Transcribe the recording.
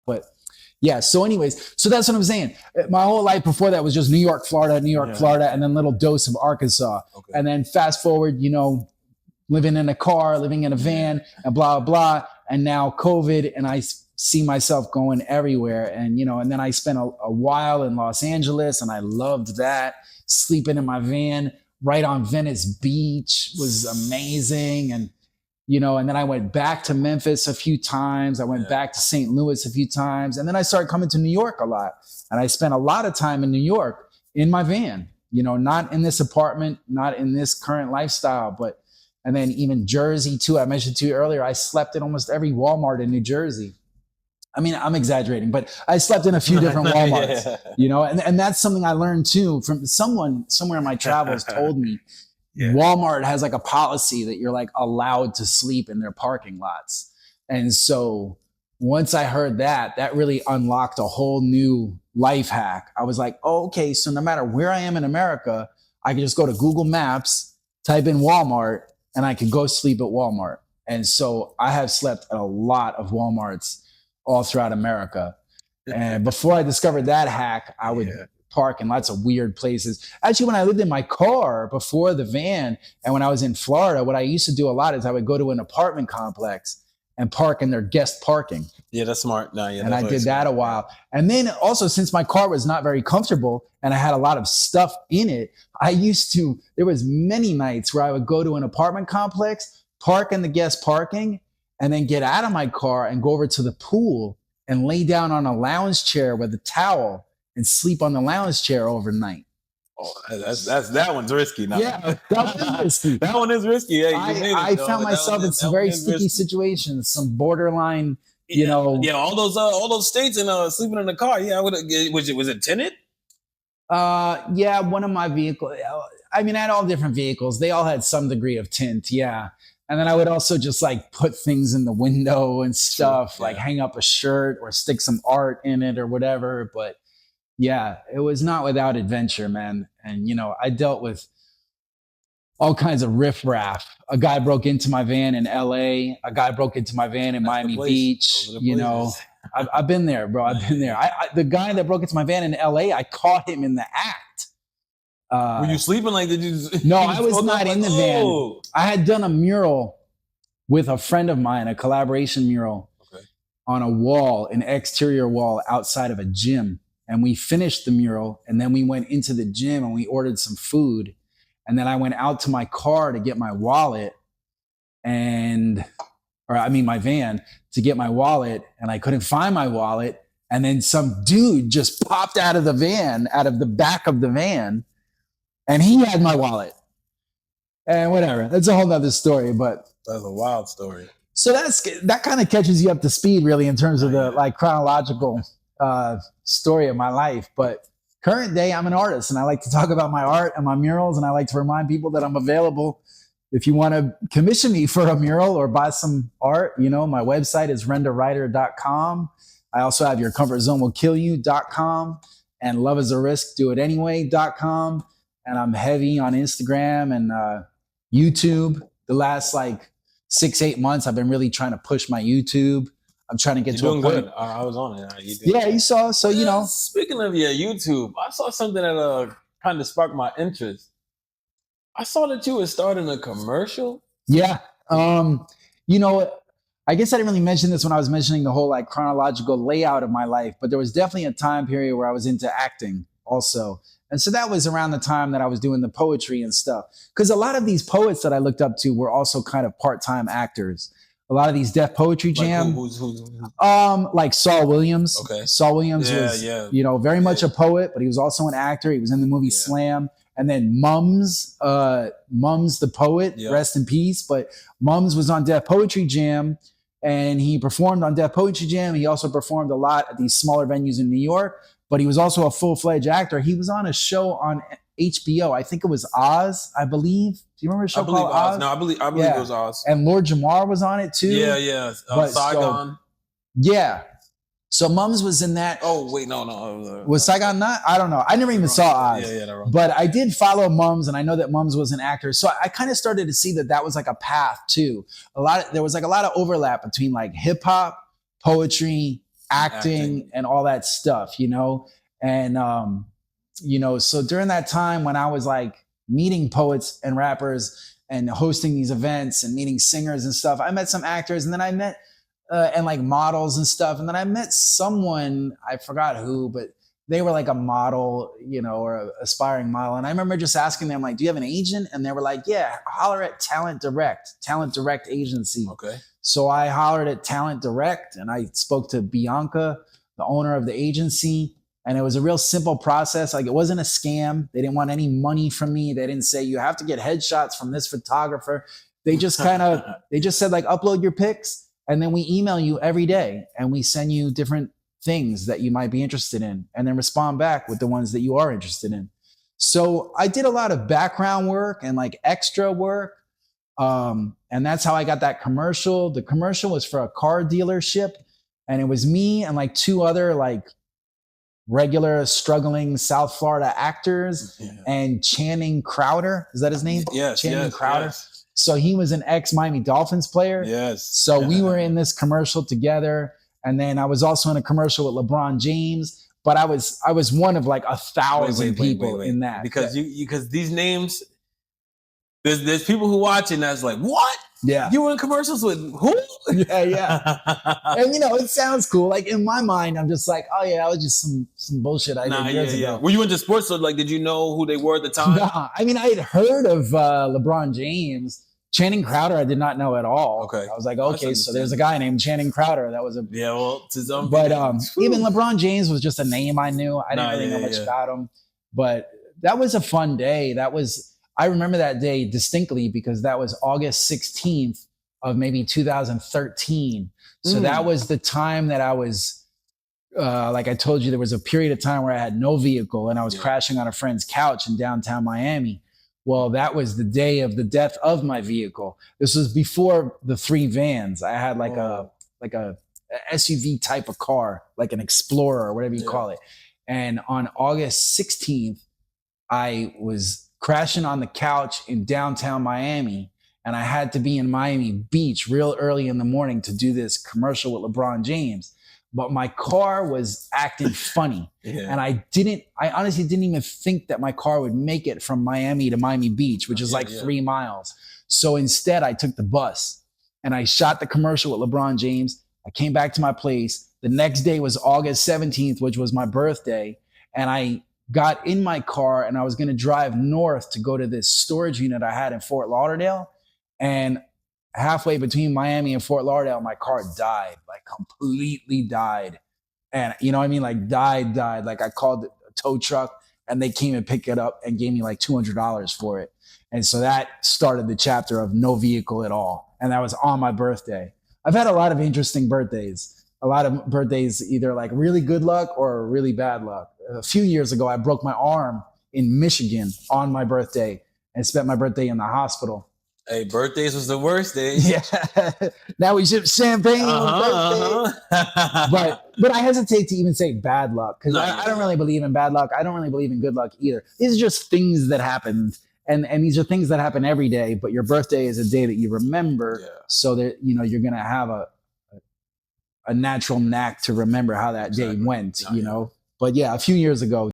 But yeah, so anyways, so that's what I'm saying. My whole life before that was just New York, Florida, and then little dose of Arkansas. Okay. And then fast forward, living in a car, living in a van, and blah, blah. And now COVID, and I see myself going everywhere. And, and then I spent a while in Los Angeles, and I loved that. Sleeping in my van right on Venice Beach was amazing. And, and then I went back to Memphis a few times. I went back to St. Louis a few times. And then I started coming to New York a lot. And I spent a lot of time in New York in my van, not in this apartment, not in this current lifestyle, and then even Jersey too. I mentioned to you earlier, I slept in almost every Walmart in New Jersey. I mean, I'm exaggerating, but I slept in a few different Walmarts, and that's something I learned too from someone somewhere in my travels told me. Walmart has like a policy that you're like allowed to sleep in their parking lots. And so once I heard that really unlocked a whole new life hack. I was like, oh, okay, so no matter where I am in America, I can just go to Google Maps, type in Walmart, and I can go sleep at Walmart. And so I have slept at a lot of Walmarts all throughout America. And before I discovered that hack, I would park in lots of weird places. Actually, when I lived in my car before the van, and when I was in Florida, what I used to do a lot is I would go to an apartment complex and park in their guest parking. Yeah, that's smart. And I did that a while. And then also, since my car was not very comfortable and I had a lot of stuff in it, there was many nights where I would go to an apartment complex, park in the guest parking, and then get out of my car and go over to the pool and lay down on a lounge chair with a towel and sleep on the lounge chair overnight. Oh, that one's risky. Now. Yeah, that one is risky. That one is risky. Hey, I found myself in some very sticky situations, some borderline, Yeah, all those states and sleeping in the car. Yeah, was it tinted? Yeah, one of my vehicles. I mean, I had all different vehicles. They all had some degree of tint. Yeah. And then I would also just like put things in the window and stuff, like hang up a shirt or stick some art in it or whatever. But yeah, it was not without adventure, man. And, I dealt with all kinds of riffraff. A guy broke into my van in L.A. A guy broke into my van in Miami Beach. I've been there, bro. I've been there. The guy that broke into my van in L.A., I caught him in the act. Were you sleeping? Like, did you? No, I was not in the van. I had done a mural with a friend of mine, a collaboration mural on a wall, an exterior wall outside of a gym. And we finished the mural, and then we went into the gym and we ordered some food. And then I went out to my car to get my wallet my van to get my wallet, and I couldn't find my wallet. And then some dude just popped out of the back of the van, and he had my wallet. And whatever. That's a whole nother story, but that's a wild story. So that kind of catches you up to speed really in terms of the like chronological story of my life. But current day, I'm an artist, and I like to talk about my art and my murals, and I like to remind people that I'm available. If you want to commission me for a mural or buy some art, my website is rendawriter.com. I also have yourcomfortzonewillkillyou.com and loveisarisk, and I'm heavy on Instagram and YouTube. The last 6-8 months, I've been really trying to push my YouTube. I'm trying to get to a point. I was on it. You saw. So, Speaking of your YouTube, I saw something that kind of sparked my interest. I saw that you were starting a commercial. Yeah. I guess I didn't really mention this when I was mentioning the whole chronological layout of my life, but there was definitely a time period where I was into acting also. And so that was around the time that I was doing the poetry and stuff. Because a lot of these poets that I looked up to were also kind of part-time actors. A lot of these Def Poetry Jam. Who's? Like Saul Williams. Okay. Saul Williams was, very much a poet, but he was also an actor. He was in the movie Slam. And then Mums the poet, rest in peace. But Mums was on Def Poetry Jam, and he performed on Def Poetry Jam. He also performed a lot at these smaller venues in New York, but he was also a full-fledged actor. He was on a show on HBO. I think it was Oz, I believe. Do you remember a show called Oz? No, I believe it was Oz. And Lord Jamar was on it too. Yeah. Saigon. So Mums was in that. Oh, wait, no. Was Saigon not? I don't know. I never even saw Oz. Yeah, but I did follow Mums, and I know that Mums was an actor. So I kind of started to see that was like a path too. There was a lot of overlap between hip hop, poetry, acting and all that stuff, you know? And, you know, so during that time when I was like meeting poets and rappers and hosting these events and meeting singers and stuff, I met some actors, and then I met, and like models and stuff. And then I met someone, I forgot who, but they were like a model, you know, or an aspiring model. And I remember just asking them, like, do you have an agent? And they were like, yeah, holler at Talent Direct Agency. Okay. So I hollered at Talent Direct and I spoke to Bianca, the owner of the agency. And it was a real simple process. Like, it wasn't a scam. They didn't want any money from me. They didn't say, you have to get headshots from this photographer. They just they just said, like, upload your pics and then we email you every day and we send you different things that you might be interested in, and then respond back with the ones that you are interested in. So I did a lot of background work and like extra work. And that's how I got that commercial. The commercial was for a car dealership, and it was me and like two other like regular struggling South Florida actors, and Channing Crowder. Is that his name? Yes. Channing Crowder. Yes. So he was an ex-Miami Dolphins player. Yes. So we were in this commercial together. And then I was also in a commercial with LeBron James, but I was one of like 1,000 people in that. Because because these names, there's people who watch and that's like, what? Yeah. You were in commercials with who? Yeah. And you know, it sounds cool. Like in my mind, I'm just like, oh yeah, that was just some bullshit I did years ago. Were you into sports? So like, did you know who they were at the time? Nah, I mean, I had heard of LeBron James. Channing Crowder, I did not know at all. Okay. I was like, okay, so there's a guy named Channing Crowder. That was a But even LeBron James was just a name I knew. I didn't really know much about him. But that was a fun day. I remember that day distinctly because that was August 16th of maybe 2013. So that was the time that I was, like I told you, there was a period of time where I had no vehicle and I was crashing on a friend's couch in downtown Miami. Well, that was the day of the death of my vehicle. This was before the 3 vans. I had like a SUV type of car, like an Explorer or whatever you call it. And on August 16th, I was crashing on the couch in downtown Miami, and I had to be in Miami Beach real early in the morning to do this commercial with LeBron James. But my car was acting funny. And I honestly didn't even think that my car would make it from Miami to Miami Beach, which is 3 miles. So instead I took the bus and I shot the commercial with LeBron James. I came back to my place. The next day was August 17th, which was my birthday. And I got in my car and I was going to drive north to go to this storage unit I had in Fort Lauderdale. And halfway between Miami and Fort Lauderdale, my car died, like completely died. And you know what I mean? Like died. Like I called a tow truck and they came and picked it up and gave me like $200 for it. And so that started the chapter of no vehicle at all. And that was on my birthday. I've had a lot of interesting birthdays, either like really good luck or really bad luck. A few years ago, I broke my arm in Michigan on my birthday and spent my birthday in the hospital. Hey, birthdays was the worst days. Yeah. Now we sip champagne on birthday. But I hesitate to even say bad luck because I don't really believe in bad luck. I don't really believe in good luck either. These are just things that happen. And these are things that happen every day, but your birthday is a day that you remember. So that, you know, you're going to have a natural knack to remember how that day went, you know? But yeah, a few years ago,